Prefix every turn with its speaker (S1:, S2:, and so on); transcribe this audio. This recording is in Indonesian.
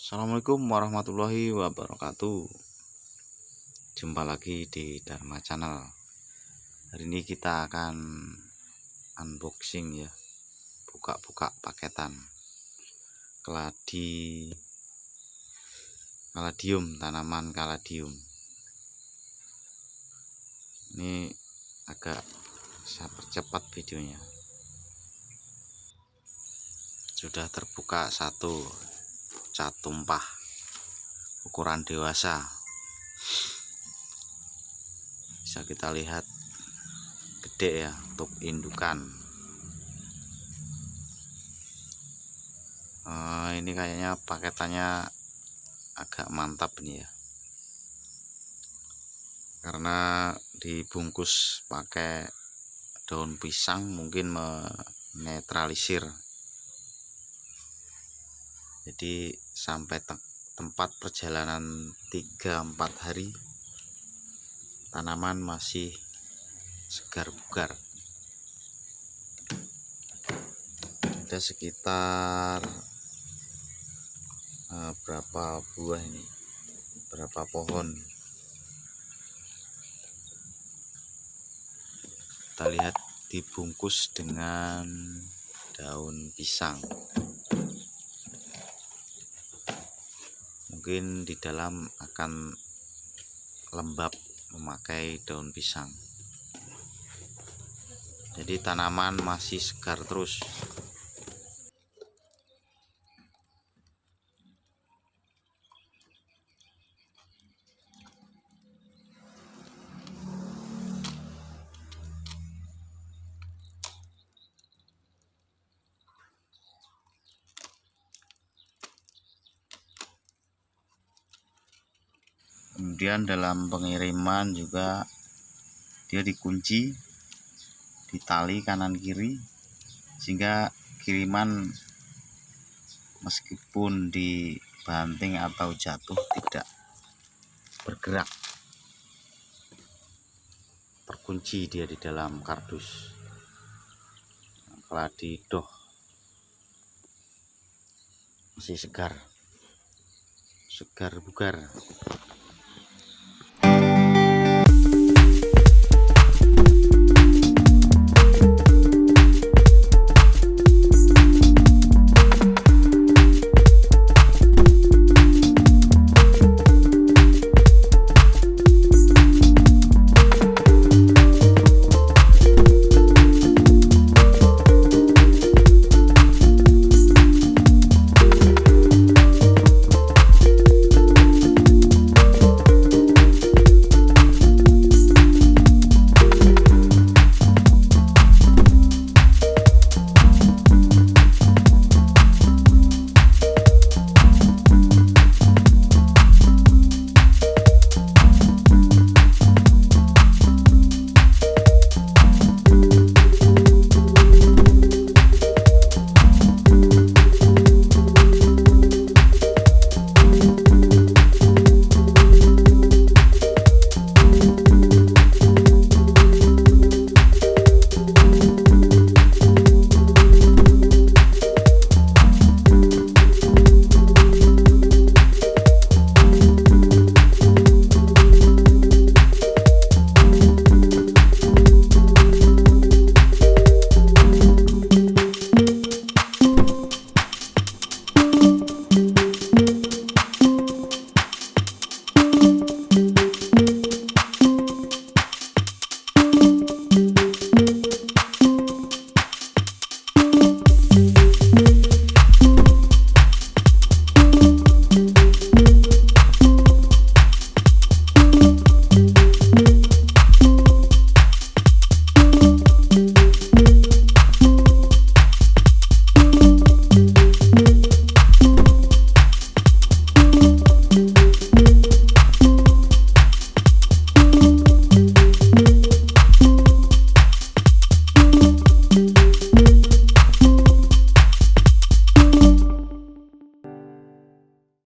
S1: Assalamualaikum warahmatullahi wabarakatuh. Jumpa lagi di Dharma Channel. Hari ini kita akan unboxing ya, buka-buka paketan caladium, tanaman caladium. Ini agak saya percepat videonya. Sudah terbuka satu cat tumpah ukuran dewasa, bisa kita lihat gede ya untuk indukan. Ini kayaknya paketannya agak mantap nih ya, karena dibungkus pakai daun pisang, mungkin menetralisir. Jadi sampai tempat perjalanan 3-4 hari tanaman masih segar bugar. Ada sekitar berapa buah ini, berapa pohon. Kita lihat dibungkus dengan daun pisang. Mungkin di dalam akan lembab memakai daun pisang. Jadi tanaman masih segar terus. Kemudian dalam pengiriman juga dia dikunci di tali kanan kiri, sehingga kiriman meskipun dibanting atau jatuh tidak bergerak, terkunci dia di dalam kardus. Kaladidoh masih segar bugar.